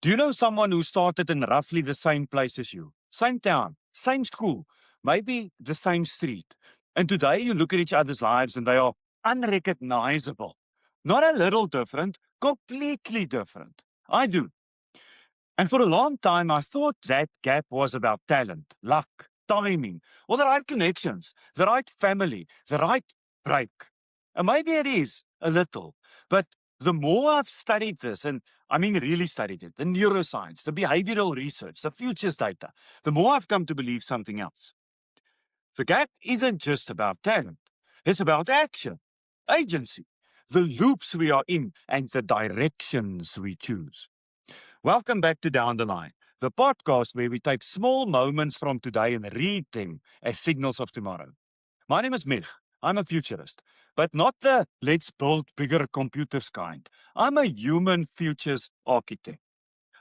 Do you know someone who started in roughly the same place as you? Same town, same school, maybe the same street. And today you look at each other's lives and they are unrecognizable. Not a little different, completely different. I do. And for a long time, I thought that gap was about talent, luck, timing, or the right connections, the right family, the right break. And maybe it is a little, but the more I've studied this, and I mean really studied it, the neuroscience, the behavioral research, the futures data, the more I've come to believe something else. The gap isn't just about talent, it's about action, agency, the loops we are in, and the directions we choose. Welcome back to Down the Line, the podcast where we take small moments from today and read them as signals of tomorrow. My name is Mich. I'm a futurist, but not the let's build bigger computers kind. I'm a human futures architect.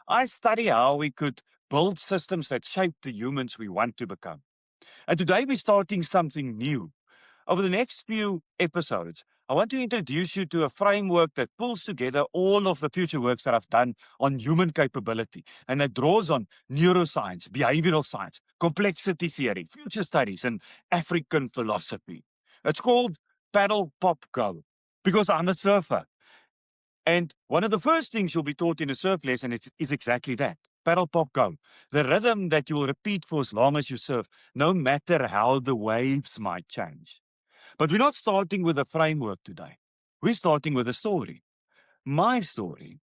I study how we could build systems that shape the humans we want to become. And today we're starting something new. Over the next few episodes, I want to introduce you to a framework that pulls together all of the future works that I've done on human capability and that draws on neuroscience, behavioral science, complexity theory, future studies, and African philosophy. It's called Paddle Pop Go because I'm a surfer. And one of the first things you'll be taught in a surf lesson is exactly that. Paddle pop go. The rhythm that you will repeat for as long as you surf, no matter how the waves might change. But we're not starting with a framework today. We're starting with a story. My story.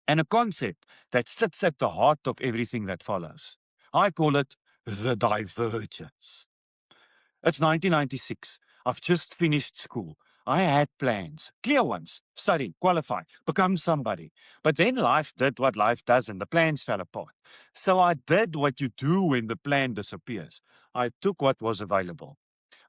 And a concept that sits at the heart of everything that follows. I call it the divergence. It's 1996. I've just finished school. I had plans, clear ones, study, qualify, become somebody. But then life did what life does and the plans fell apart. So I did what you do when the plan disappears. I took what was available.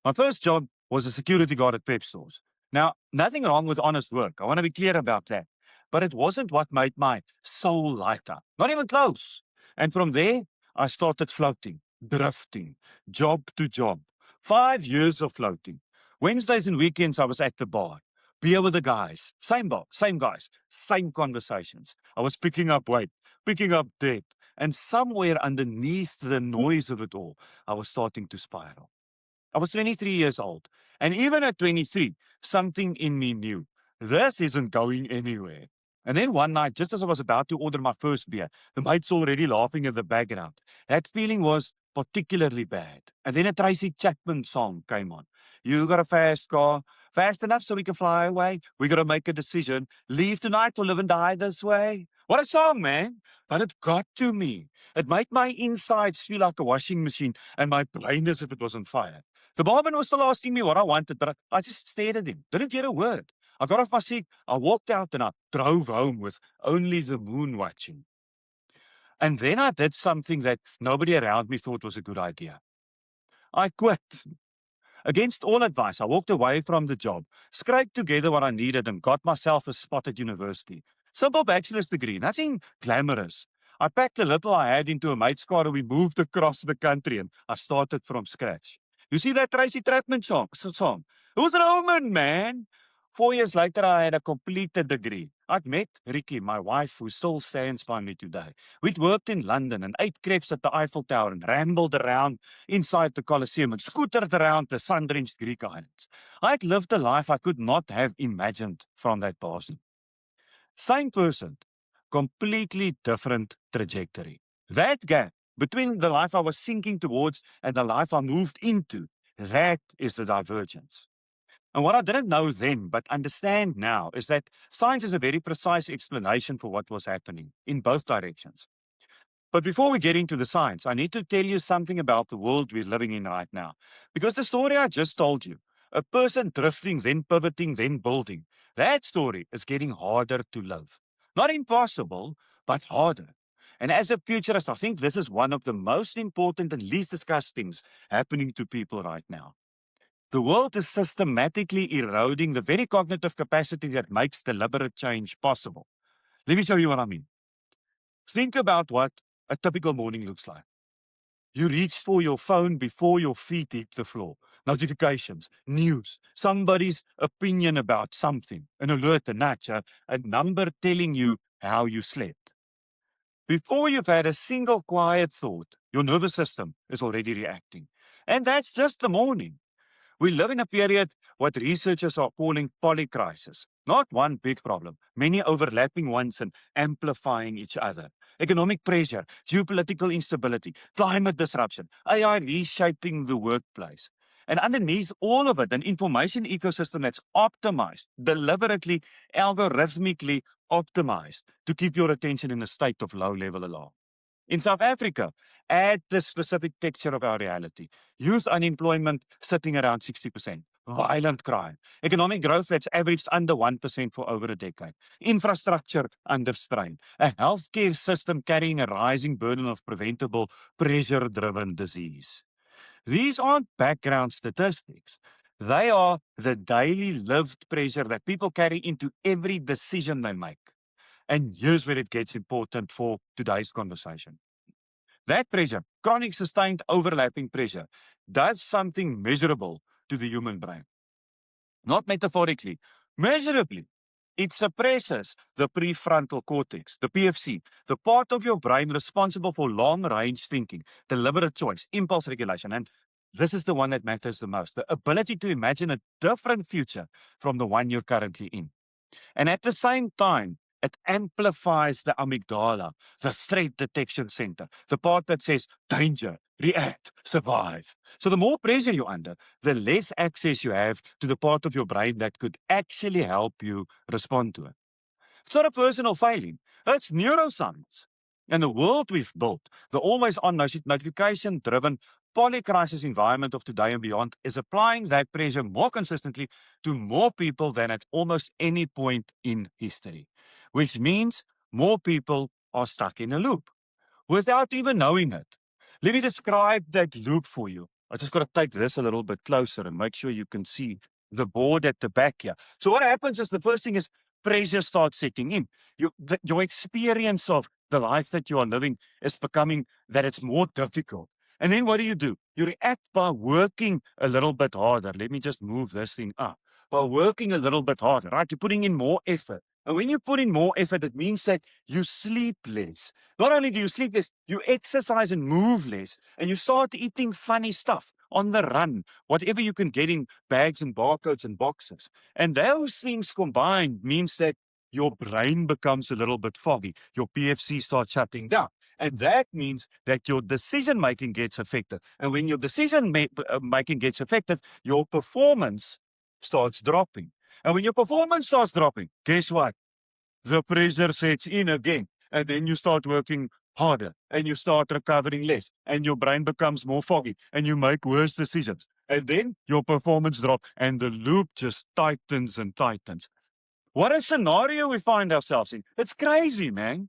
My first job was a security guard at pep stores. Now, nothing wrong with honest work. I want to be clear about that. But it wasn't what made my soul lighter. Not even close. And from there, I started floating, drifting, job to job. 5 years of floating. Wednesdays and weekends, I was at the bar. Beer with the guys. Same bar, same guys, same conversations. I was picking up weight, picking up debt. And somewhere underneath the noise of it all, I was starting to spiral. I was 23 years old. And even at 23, something in me knew this isn't going anywhere. And then one night, just as I was about to order my first beer, the mate's already laughing in the background. That feeling was particularly bad. And then a Tracy Chapman song came on. You got a fast car, fast enough so we can fly away. We got to make a decision. Leave tonight or live and die this way. What a song, man. But it got to me. It made my insides feel like a washing machine and my brain as if it was on fire. The barman was still asking me what I wanted, but I just stared at him, didn't hear a word. I got off my seat, I walked out, and I drove home with only the moon watching. And then I did something that nobody around me thought was a good idea. I quit. Against all advice, I walked away from the job, scraped together what I needed, and got myself a spot at university. Simple bachelor's degree, nothing glamorous. I packed the little I had into a mate's car and we moved across the country and I started from scratch. You see that Tracy Chapman song? Who's Roman, man? 4 years later, I had a completed degree. I'd met Ricky, my wife, who still stands by me today. We'd worked in London and ate crepes at the Eiffel Tower and rambled around inside the Colosseum and scootered around the sun-drenched Greek islands. I'd lived a life I could not have imagined from that person. Same person, completely different trajectory. That gap between the life I was sinking towards and the life I moved into, that is the divergence. And what I didn't know then, but understand now, is that science is a very precise explanation for what was happening in both directions. But before we get into the science, I need to tell you something about the world we're living in right now. Because the story I just told you, a person drifting, then pivoting, then building, that story is getting harder to live. Not impossible, but harder. And as a futurist, I think this is one of the most important and least discussed things happening to people right now. The world is systematically eroding the very cognitive capacity that makes deliberate change possible. Let me show you what I mean. Think about what a typical morning looks like. You reach for your phone before your feet hit the floor. Notifications, news, somebody's opinion about something, an alert, a nudge, a number telling you how you slept. Before you've had a single quiet thought, your nervous system is already reacting. And that's just the morning. We live in a period what researchers are calling polycrisis. Not one big problem, many overlapping ones and amplifying each other. Economic pressure, geopolitical instability, climate disruption, AI reshaping the workplace. And underneath all of it, an information ecosystem that's optimized, deliberately, algorithmically optimized to keep your attention in a state of low level alarm. In South Africa, add the specific texture of our reality. Youth unemployment sitting around 60%. Violent crime. Economic growth that's averaged under 1% for over a decade. Infrastructure under strain. A healthcare system carrying a rising burden of preventable, pressure driven disease. These aren't background statistics. They are the daily lived pressure that people carry into every decision they make. And here's where it gets important for today's conversation. That pressure, chronic sustained overlapping pressure, does something measurable to the human brain. Not metaphorically, measurably. It suppresses the prefrontal cortex, the PFC, the part of your brain responsible for long range thinking, deliberate choice, impulse regulation. And this is the one that matters the most, the ability to imagine a different future from the one you're currently in. And at the same time, it amplifies the amygdala, the threat detection center, the part that says danger, react, survive. So the more pressure you're under, the less access you have to the part of your brain that could actually help you respond to it. It's not a personal failing, it's neuroscience. And the world we've built, the always on notification driven polycrisis environment of today and beyond, is applying that pressure more consistently to more people than at almost any point in history, which means more people are stuck in a loop without even knowing it. Let me describe that loop for you. I just got to take this a little bit closer and make sure you can see the board at the back here. So what happens is the first thing is pressure starts setting in. Your experience of the life that you are living is becoming that it's more difficult. And then what do? You react by working a little bit harder. Let me just move this thing up. By working a little bit harder, right? You're putting in more effort. And when you put in more effort, it means that you sleep less. Not only do you sleep less, you exercise and move less, and you start eating funny stuff on the run, whatever you can get in bags and barcodes and boxes. And those things combined means that your brain becomes a little bit foggy. Your PFC starts shutting down. And that means that your decision making gets affected. And when your decision making gets affected, your performance starts dropping. And when your performance starts dropping, guess what? The pressure sets in again. And then you start working harder and you start recovering less and your brain becomes more foggy and you make worse decisions. And then your performance drops and the loop just tightens and tightens. What a scenario we find ourselves in. It's crazy, man.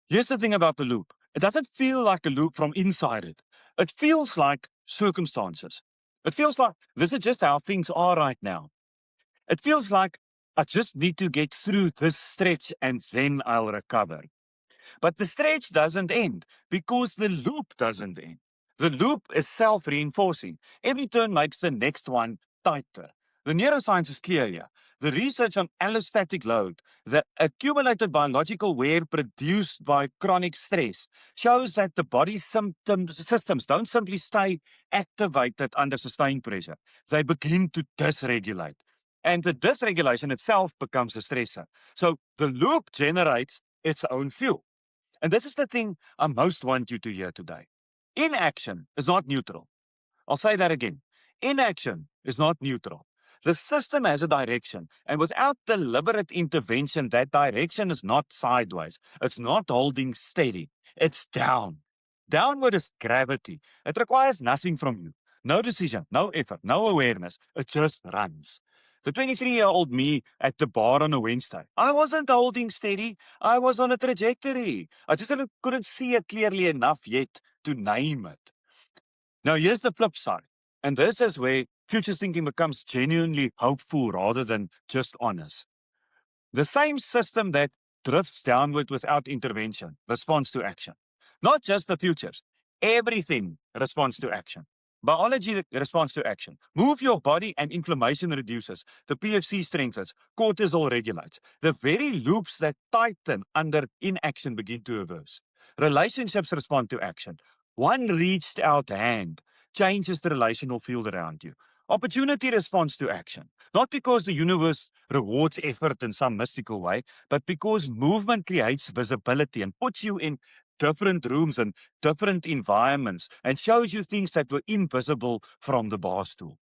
Here's the thing about the loop. It doesn't feel like a loop from inside it. It feels like circumstances. It feels like this is just how things are right now. It feels like I just need to get through this stretch and then I'll recover. But the stretch doesn't end because the loop doesn't end. The loop is self reinforcing. Every turn makes the next one tighter. The neuroscience is clear here. The research on allostatic load, the accumulated biological wear produced by chronic stress, shows that the body's systems don't simply stay activated under sustained pressure. They begin to dysregulate. And the dysregulation itself becomes a stressor. So the loop generates its own fuel. And this is the thing I most want you to hear today. Inaction is not neutral. I'll say that again. Inaction is not neutral. The system has a direction, and without deliberate intervention, that direction is not sideways. It's not holding steady. It's down. Downward is gravity. It requires nothing from you. No decision, no effort, no awareness. It just runs. The 23-year-old me at the bar on a Wednesday. I wasn't holding steady. I was on a trajectory. I just couldn't see it clearly enough yet to name it. Now, here's the flip side. And this is where future thinking becomes genuinely hopeful rather than just honest. The same system that drifts downward without intervention responds to action. Not just the futures. Everything responds to action. Biology responds to action. Move your body and inflammation reduces. The PFC strengthens. Cortisol regulates. The very loops that tighten under inaction begin to reverse. Relationships respond to action. One reached out hand changes the relational field around you. Opportunity responds to action, not because the universe rewards effort in some mystical way, but because movement creates visibility and puts you in different rooms and different environments and shows you things that were invisible from the bar stool.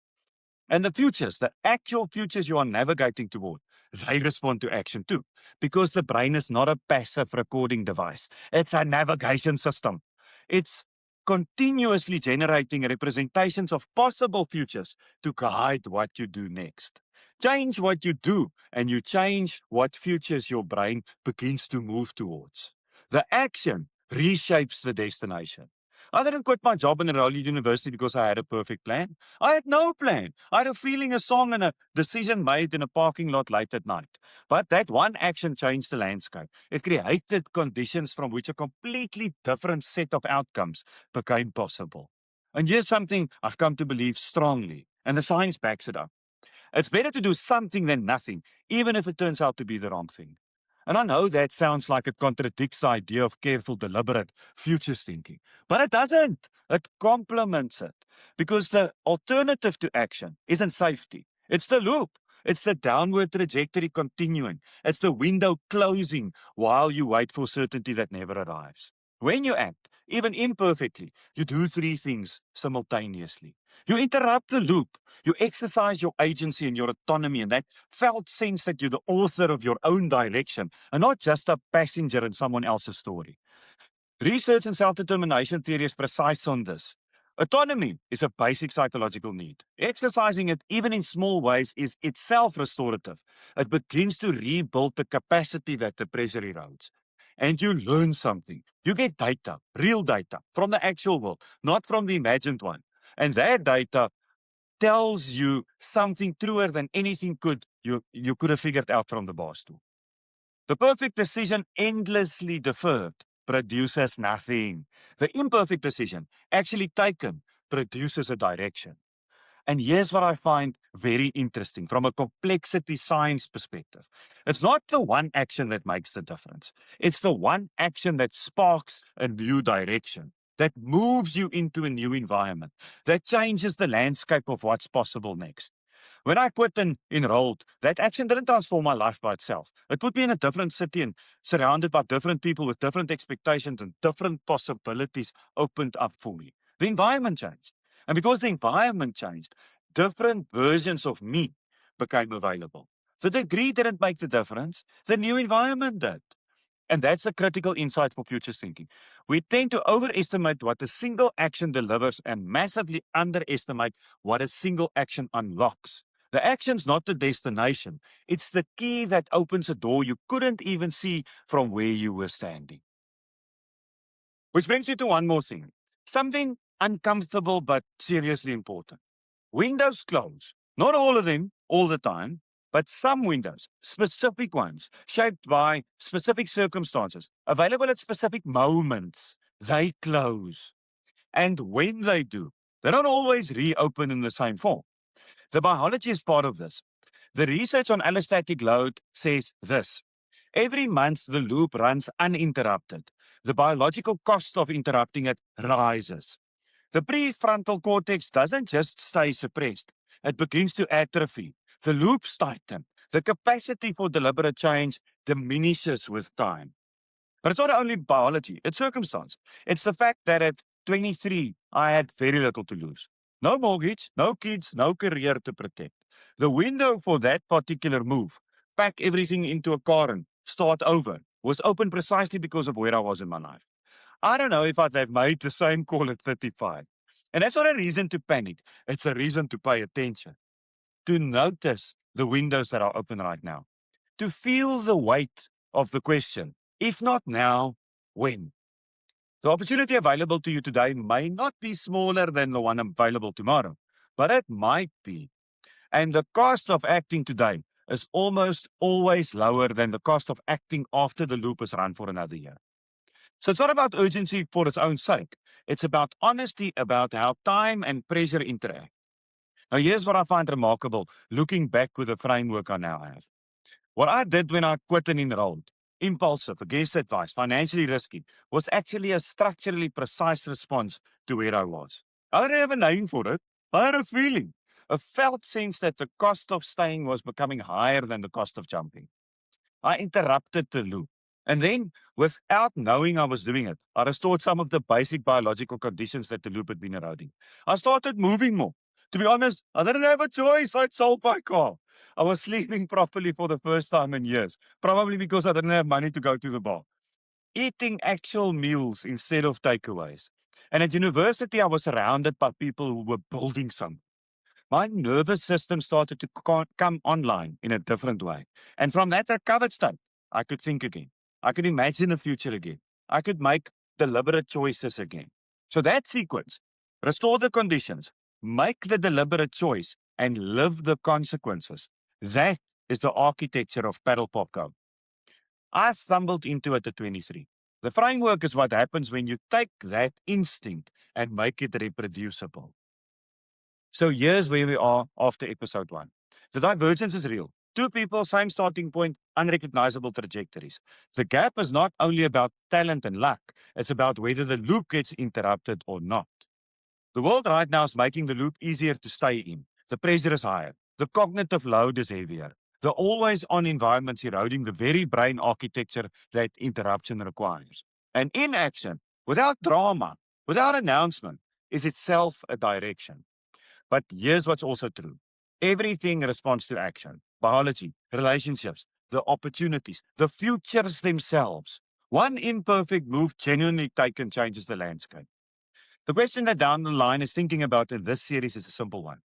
And the futures, the actual futures you are navigating toward, they respond to action too. Because the brain is not a passive recording device, it's a navigation system. It's continuously generating representations of possible futures to guide what you do next. Change what you do, and you change what futures your brain begins to move towards. The action reshapes the destination. I didn't quit my job and enroll at university because I had a perfect plan. I had no plan. I had a feeling, a song, and a decision made in a parking lot late at night. But that one action changed the landscape. It created conditions from which a completely different set of outcomes became possible. And here's something I've come to believe strongly, and the science backs it up. It's better to do something than nothing, even if it turns out to be the wrong thing. And I know that sounds like it contradicts the idea of careful, deliberate futures thinking, but it doesn't. It complements it because the alternative to action isn't safety, it's the loop. It's the downward trajectory continuing. It's the window closing while you wait for certainty that never arrives. When you act, even imperfectly, you do three things simultaneously. You interrupt the loop. You exercise your agency and your autonomy and that felt sense that you're the author of your own direction and not just a passenger in someone else's story. Research in self-determination theory is precise on this. Autonomy is a basic psychological need. Exercising it, even in small ways, is itself restorative. It begins to rebuild the capacity that the pressure erodes. And you learn something. You get data, real data, from the actual world, not from the imagined one. And that data tells you something truer than anything you could have figured out from the bar stool. The perfect decision endlessly deferred produces nothing. The imperfect decision actually taken produces a direction. And here's what I find very interesting from a complexity science perspective. It's not the one action that makes the difference. It's the one action that sparks a new direction, that moves you into a new environment, that changes the landscape of what's possible next. When I quit and enrolled, that action didn't transform my life by itself. It put me in a different city and surrounded by different people with different expectations and different possibilities opened up for me. The environment changed. And because the environment changed, different versions of me became available. The degree didn't make the difference, the new environment did. And that's a critical insight for futures thinking. We tend to overestimate what a single action delivers and massively underestimate what a single action unlocks. The action's not the destination, it's the key that opens a door you couldn't even see from where you were standing. Which brings me to one more thing, something uncomfortable but seriously important. Windows close. Not all of them, all the time, but some windows, specific ones, shaped by specific circumstances, available at specific moments, they close. And when they do, they don't always reopen in the same form. The biology is part of this. The research on allostatic load says this. Every month, the loop runs uninterrupted. The biological cost of interrupting it rises. The prefrontal cortex doesn't just stay suppressed, it begins to atrophy. The loops tighten. The capacity for deliberate change diminishes with time. But it's not only biology, it's circumstance. It's the fact that at 23, I had very little to lose. No mortgage, no kids, no career to protect. The window for that particular move, pack everything into a car and start over, was open precisely because of where I was in my life. I don't know if I'd have made the same call at 35. And that's not a reason to panic. It's a reason to pay attention, to notice the windows that are open right now, to feel the weight of the question. If not now, when? The opportunity available to you today may not be smaller than the one available tomorrow, but it might be. And the cost of acting today is almost always lower than the cost of acting after the loop is run for another year. So it's not about urgency for its own sake. It's about honesty about how time and pressure interact. Now, here's what I find remarkable looking back with the framework I now have. What I did when I quit and enrolled, impulsive, against advice, financially risky, was actually a structurally precise response to where I was. I didn't have a name for it. I had a feeling, a felt sense that the cost of staying was becoming higher than the cost of jumping. I interrupted the loop. And then, without knowing I was doing it, I restored some of the basic biological conditions that the loop had been eroding. I started moving more. To be honest, I didn't have a choice. I'd sold my car. I was sleeping properly for the first time in years, probably because I didn't have money to go to the bar. Eating actual meals instead of takeaways. And at university, I was surrounded by people who were building something. My nervous system started to come online in a different way. And from that recovered state, I could think again. I could imagine a future again. I could make deliberate choices again. So that sequence, restore the conditions, make the deliberate choice, and live the consequences. That is the architecture of Paddle Pop Go. I stumbled into it at 23. The framework is what happens when you take that instinct and make it reproducible. So here's where we are after episode 1. The divergence is real. Two people, same starting point, unrecognizable trajectories. The gap is not only about talent and luck, it's about whether the loop gets interrupted or not. The world right now is making the loop easier to stay in. The pressure is higher. The cognitive load is heavier. The always-on environment's eroding the very brain architecture that interruption requires. And inaction, without drama, without announcement, is itself a direction. But here's what's also true. Everything responds to action. Biology, relationships, the opportunities, the futures themselves. One imperfect move genuinely taken changes the landscape. The question that down the line is thinking about in this series is a simple one.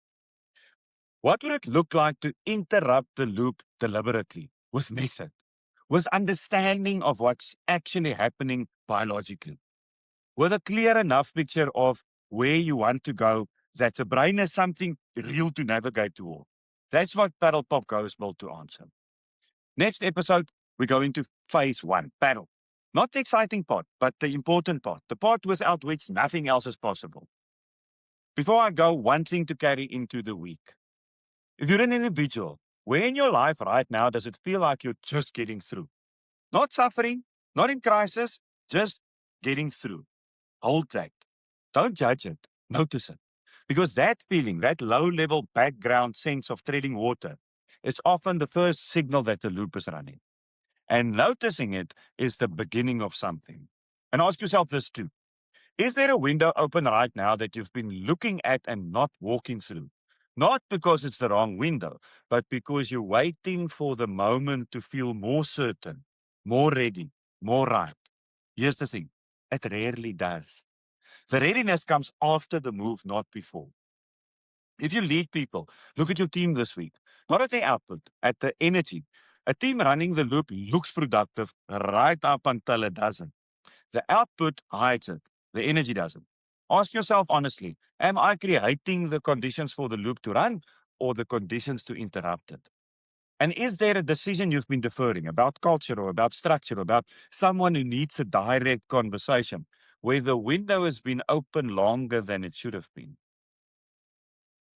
What would it look like to interrupt the loop deliberately, with method, with understanding of what's actually happening biologically, with a clear enough picture of where you want to go, that the brain has something real to navigate toward? That's what Paddle Pop Go is built to answer. Next episode, we go into phase 1, paddle. Not the exciting part, but the important part, the part without which nothing else is possible. Before I go, one thing to carry into the week. If you're an individual, where in your life right now does it feel like you're just getting through? Not suffering, not in crisis, just getting through. Hold that. Don't judge it. Notice it. Because that feeling, that low-level background sense of treading water, is often the first signal that the loop is running. And noticing it is the beginning of something. And ask yourself this too. Is there a window open right now that you've been looking at and not walking through? Not because it's the wrong window, but because you're waiting for the moment to feel more certain, more ready, more right. Here's the thing. It rarely does. The readiness comes after the move, not before. If you lead people, look at your team this week, not at the output, at the energy. A team running the loop looks productive right up until it doesn't. The output hides it. The energy doesn't. Ask yourself honestly, am I creating the conditions for the loop to run or the conditions to interrupt it? And is there a decision you've been deferring about culture or about structure or about someone who needs a direct conversation where the window has been open longer than it should have been?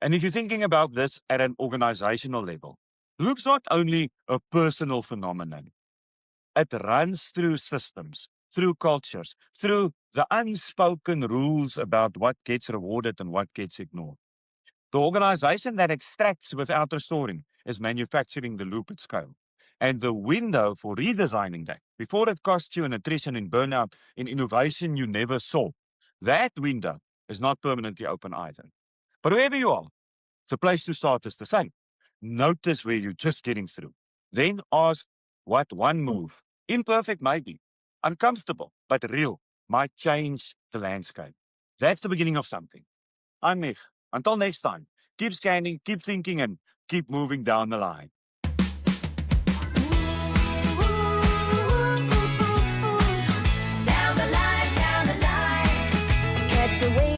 And if you're thinking about this at an organizational level, loop's not only a personal phenomenon. It runs through systems, through cultures, through the unspoken rules about what gets rewarded and what gets ignored. The organization that extracts without restoring is manufacturing the loop at scale. And the window for redesigning that, before it costs you in attrition, in burnout, in innovation you never saw, that window is not permanently open either. But wherever you are, the place to start is the same. Notice where you're just getting through. Then ask what one move, imperfect maybe, uncomfortable, but real, might change the landscape. That's the beginning of something. I'm Mich. Until next time, keep scanning, keep thinking, and keep moving down the line. Down the line, catch a wave.